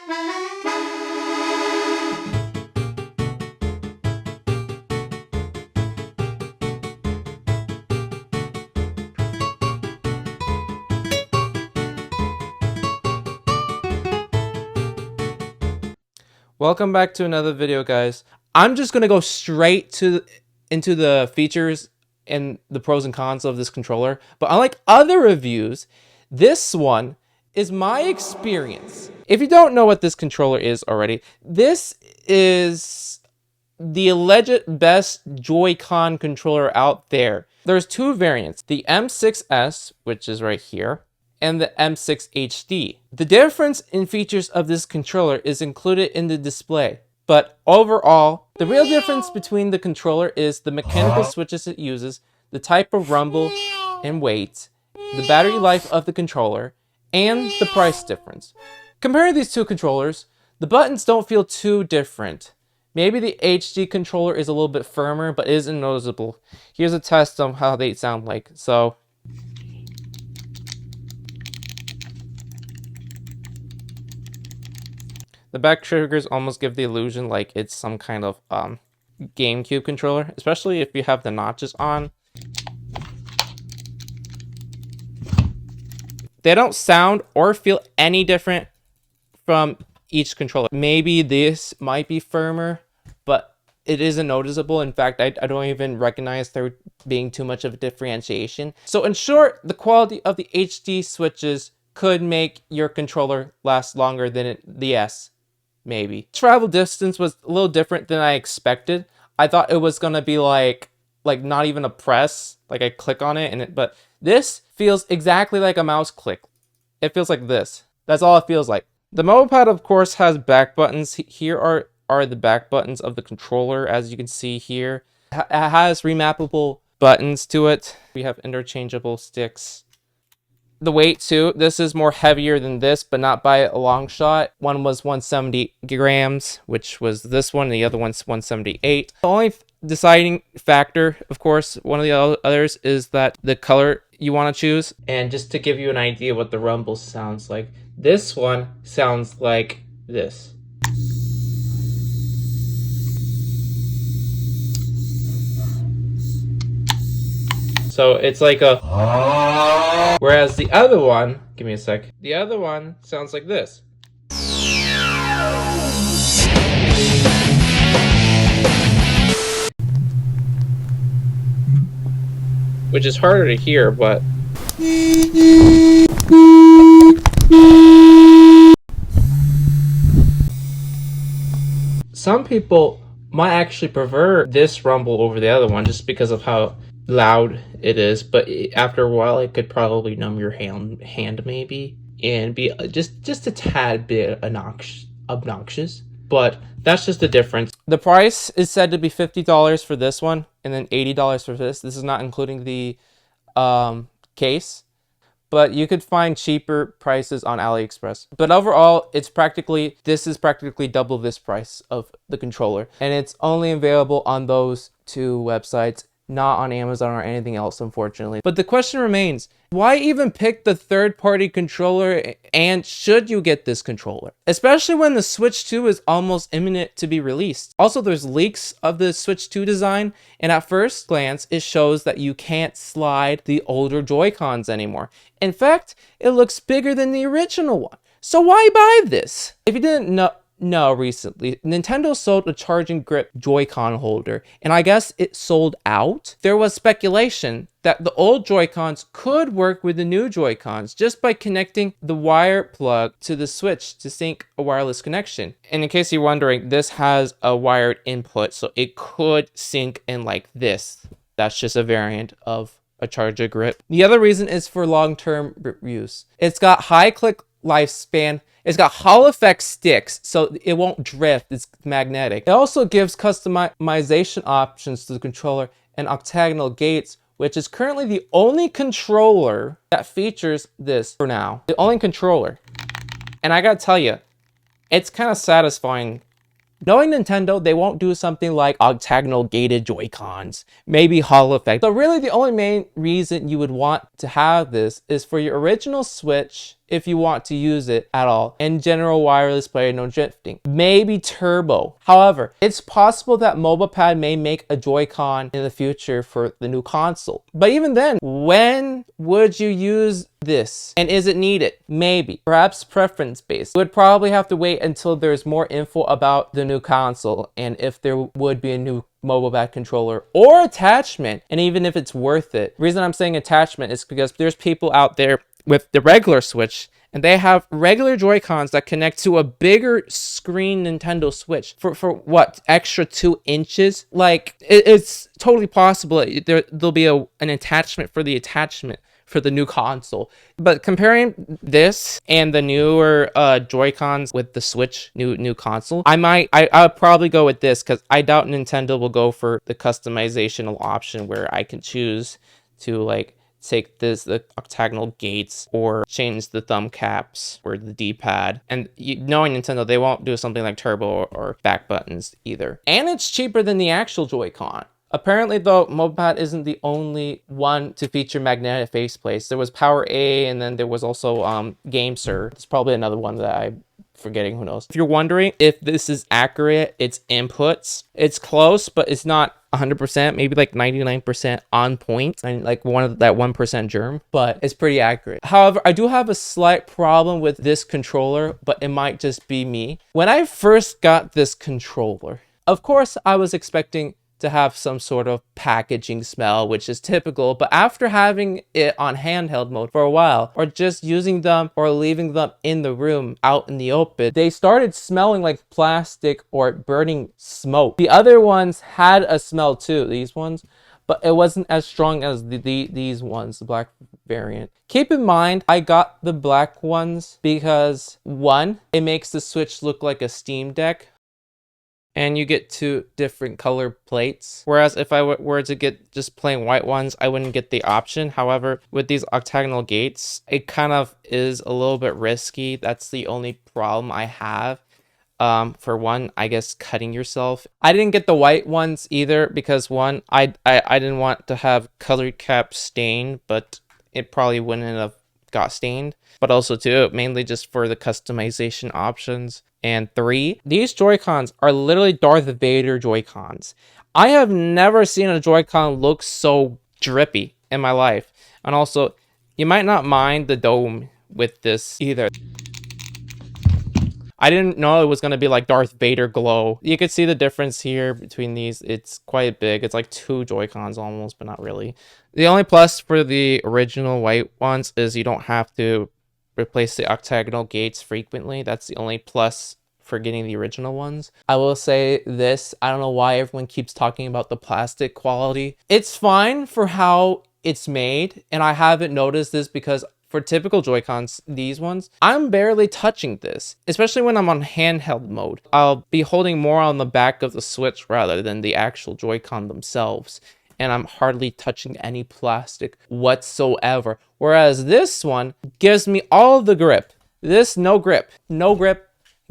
Welcome back to another video, guys. I'm just gonna go straight into the features and the pros and cons of this controller. But unlike other reviews, this one is my experience. If you don't know what this controller is already, this is the alleged best Joy-Con controller out there. There's two variants, the M6S, which is right here, and the M6-HD. The difference in features of this controller is included in the display, but overall, the real difference between the controller is the mechanical switches it uses, the type of rumble and weight, the battery life of the controller, and the price difference. Comparing these two controllers, the buttons don't feel too different. Maybe the HD controller is a little bit firmer, but isn't noticeable. Here's a test of how they sound like. So the back triggers almost give the illusion like it's some kind of GameCube controller, especially if you have the notches on. They don't sound or feel any different from each controller. Maybe this might be firmer, but it isn't noticeable. In fact, I don't even recognize there being too much of a differentiation. So in short, the quality of the HD switches could make your controller last longer than the S. Maybe. Travel distance was a little different than I expected. I thought it was gonna be like not even a press, like I click on it, but this feels exactly like a mouse click. It feels like this. That's all it feels like. The Mobapad, of course, has back buttons. Here are the back buttons of the controller, as you can see here. It has remappable buttons to it. We have interchangeable sticks. The weight too, this is more heavier than this, but not by a long shot. One was 170 grams, which was this one, and the other one's 178. The only deciding factor, of course, one of the others is that the color you want to choose. And just to give you an idea what the rumble sounds like, this one sounds like this. So it's like a... Whereas the other one, give me a sec, the other one sounds like this. Which is harder to hear, but... Some people might actually prefer this rumble over the other one just because of how loud it is, but after a while it could probably numb your hand maybe and be just a tad bit obnoxious, but that's just the difference. The price is said to be $50 for this one and then $80 for this. This is not including the case, but you could find cheaper prices on AliExpress. But overall, this is practically double this price of the controller, and it's only available on those two websites, not on Amazon or anything else, unfortunately. But the question remains, why even pick the third-party controller, and should you get this controller? Especially when the Switch 2 is almost imminent to be released. Also, there's leaks of the Switch 2 design, and at first glance, it shows that you can't slide the older Joy-Cons anymore. In fact, it looks bigger than the original one. So why buy this? If you didn't know, recently, Nintendo sold a charging grip Joy-Con holder, and I guess it sold out. There was speculation that the old Joy-Cons could work with the new Joy-Cons just by connecting the wire plug to the Switch to sync a wireless connection. And in case you're wondering, this has a wired input, so it could sync in like this. That's just a variant of a charger grip. The other reason is for long-term use. It's got high click lifespan. It's got Hall effect sticks, so it won't drift. It's magnetic. It also gives customization options to the controller and octagonal gates, which is currently the only controller that features this for now. The only controller. And I gotta tell you, it's kind of satisfying. Knowing Nintendo, they won't do something like octagonal gated Joy-Cons, maybe Hall effect. So really the only main reason you would want to have this is for your original Switch if you want to use it at all. In general wireless play, no drifting. Maybe turbo. However, it's possible that Mobapad may make a Joy-Con in the future for the new console. But even then, when would you use this? And is it needed? Maybe. Perhaps preference based. You would probably have to wait until there's more info about the new console and if there would be a new Mobapad controller or attachment, and even if it's worth it. The reason I'm saying attachment is because there's people out there with the regular Switch and they have regular Joy-Cons that connect to a bigger screen Nintendo Switch for what, extra 2 inches. Like, it's totally possible there'll be an attachment for the attachment for the new console. But comparing this and the newer Joy-Cons with the Switch new console, I'll probably go with this, because I doubt Nintendo will go for the customizational option where I can choose to like take the octagonal gates or change the thumb caps or the D-pad. And knowing Nintendo, they won't do something like turbo or back buttons either. And it's cheaper than the actual Joy-Con. Apparently, though, Mobapad isn't the only one to feature magnetic faceplates. There was Power A, and then there was also GameSir. There's probably another one that I'm forgetting, who knows. If you're wondering if this is accurate, its inputs, it's close, but it's not 100%, maybe like 99% on point, and like that 1% germ, but it's pretty accurate. However, I do have a slight problem with this controller, but it might just be me. When I first got this controller, of course, I was expecting to have some sort of packaging smell, which is typical, but after having it on handheld mode for a while, or just using them or leaving them in the room out in the open, they started smelling like plastic or burning smoke. The other ones had a smell too, these ones, but it wasn't as strong as these ones, the black variant. Keep in mind, I got the black ones because, one, it makes the Switch look like a Steam Deck, and you get 2 different color plates. Whereas if I were to get just plain white ones, I wouldn't get the option. However, with these octagonal gates, it kind of is a little bit risky. That's the only problem I have. For one, I guess cutting yourself. I didn't get the white ones either because, one, I didn't want to have colored cap stain, but it probably wouldn't have got stained. But also, two, mainly just for the customization options. And 3, these Joy-Cons are literally Darth Vader Joy-Cons. I have never seen a Joy-Con look so drippy in my life. And also, you might not mind the dome with this either. I didn't know it was going to be like Darth Vader glow. You could see the difference here between these. It's quite big. It's like 2 Joy-Cons almost, but not really. The only plus for the original white ones is you don't have to replace the octagonal gates frequently. That's the only plus for getting the original ones. I will say this, I don't know why everyone keeps talking about the plastic quality. It's fine for how it's made, and I haven't noticed this because for typical Joy-Cons, these ones, I'm barely touching this, especially when I'm on handheld mode. I'll be holding more on the back of the Switch rather than the actual Joy-Con themselves, and I'm hardly touching any plastic whatsoever. Whereas this one gives me all the grip. This, no grip,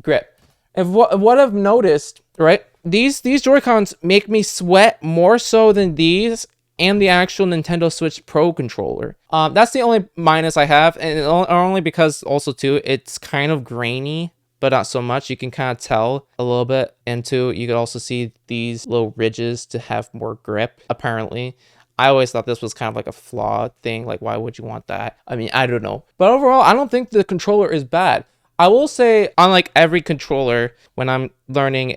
grip. And what I've noticed, right? These Joy-Cons make me sweat more so than these and the actual Nintendo Switch Pro controller. That's the only minus I have, and only because also too, it's kind of grainy, but not so much. You can kind of tell a little bit. And two, you could also see these little ridges to have more grip, apparently. I always thought this was kind of like a flawed thing. Like, why would you want that? I mean, I don't know. But overall, I don't think the controller is bad. I will say, unlike every controller, when I'm learning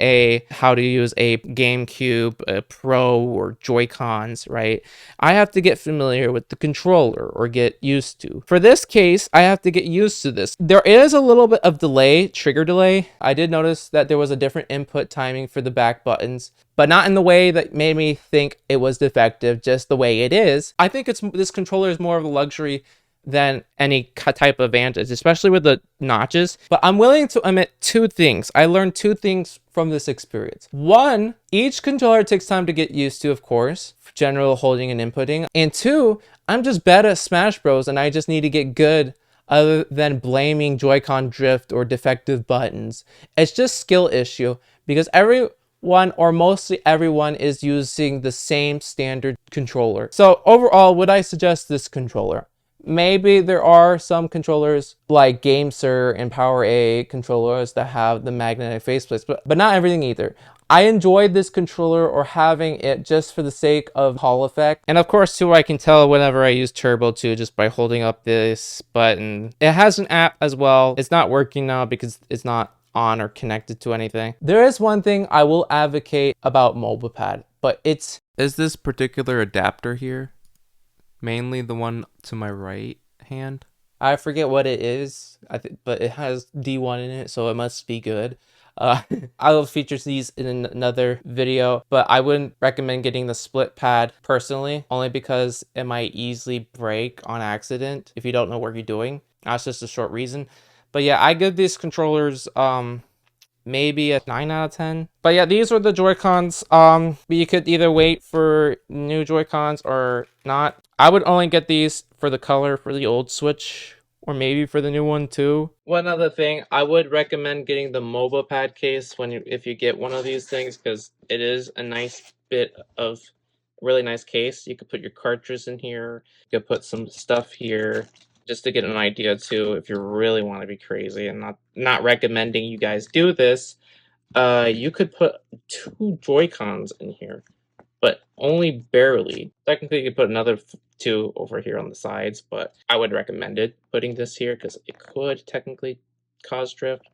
how to use a GameCube, a Pro, or Joy-Cons, right, I have to get familiar with the controller or get used to. For this case, I have to get used to this. There is a little bit of delay, trigger delay. I did notice that there was a different input timing for the back buttons, but not in the way that made me think it was defective, just the way it is. I think this controller is more of a luxury than any type of advantage, especially with the notches. But I'm willing to admit 2 things. I learned 2 things from this experience. 1, each controller takes time to get used to, of course, for general holding and inputting. And 2, I'm just bad at Smash Bros. And I just need to get good other than blaming Joy-Con drift or defective buttons. It's just skill issue because everyone, or mostly everyone, is using the same standard controller. So overall, would I suggest this controller? Maybe there are some controllers like GameSir and Power A controllers that have the magnetic faceplates, but not everything either. I enjoyed this controller or having it just for the sake of Hall effect. And of course too, I can tell whenever I use Turbo 2 just by holding up this button. It has an app as well. It's not working now because it's not on or connected to anything. There is one thing I will advocate about Mobapad, but it's this particular adapter here. Mainly the one to my right hand. I forget what it is, but it has D1 in it, so it must be good. I will feature these in another video, but I wouldn't recommend getting the split pad personally, only because it might easily break on accident if you don't know what you're doing. That's just a short reason. But yeah, I give these controllers maybe a 9 out of 10. But yeah, these were the Joy-Cons. You could either wait for new Joy-Cons or not. I would only get these for the color for the old Switch, or maybe for the new one too. One other thing, I would recommend getting the Mobapad case if you get one of these things, because it is a nice bit of really nice case. You could put your cartridge in here. You could put some stuff here, just to get an idea too, if you really want to be crazy. And not recommending you guys do this. You could put 2 Joy-Cons in here, but only barely. Technically, you could put another 2 over here on the sides, but I would recommend it putting this here because it could technically cause drift.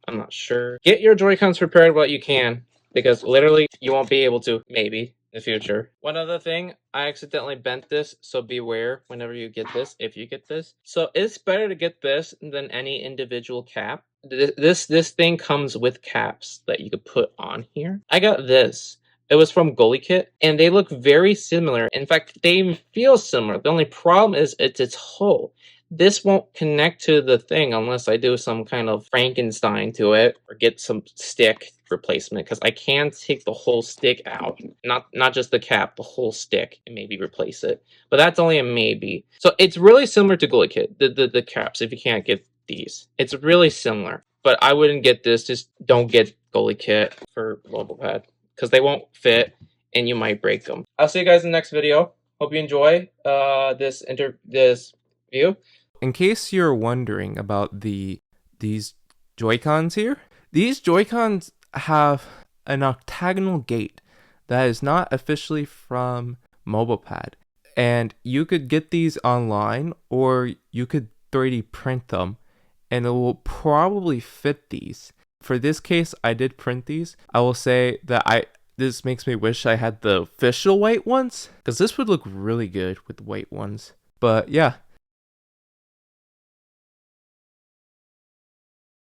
I'm not sure. Get your Joy-Cons prepared while you can, because literally you won't be able to, maybe, in the future. One other thing, I accidentally bent this, so beware whenever you get this, if you get this. So it's better to get this than any individual cap. This thing comes with caps that you could put on here. I got this. It was from Goalie Kit, and they look very similar. In fact, they feel similar. The only problem is it's its hole. This won't connect to the thing unless I do some kind of Frankenstein to it or get some stick replacement, because I can take the whole stick out, not just the cap, the whole stick, and maybe replace it. But that's only a maybe. So it's really similar to Goalie Kit, the caps, if you can't get these. It's really similar, but I wouldn't get this. Just don't get Goalie Kit for Mobapad, because they won't fit and you might break them. I'll see you guys in the next video. Hope you enjoy this view. In case you're wondering about these Joy-Cons here, these Joy-Cons have an octagonal gate that is not officially from Mobapad. And you could get these online, or you could 3D print them, and it will probably fit these. For this case, I did print these. I will say that this makes me wish I had the official white ones, because this would look really good with white ones. But yeah,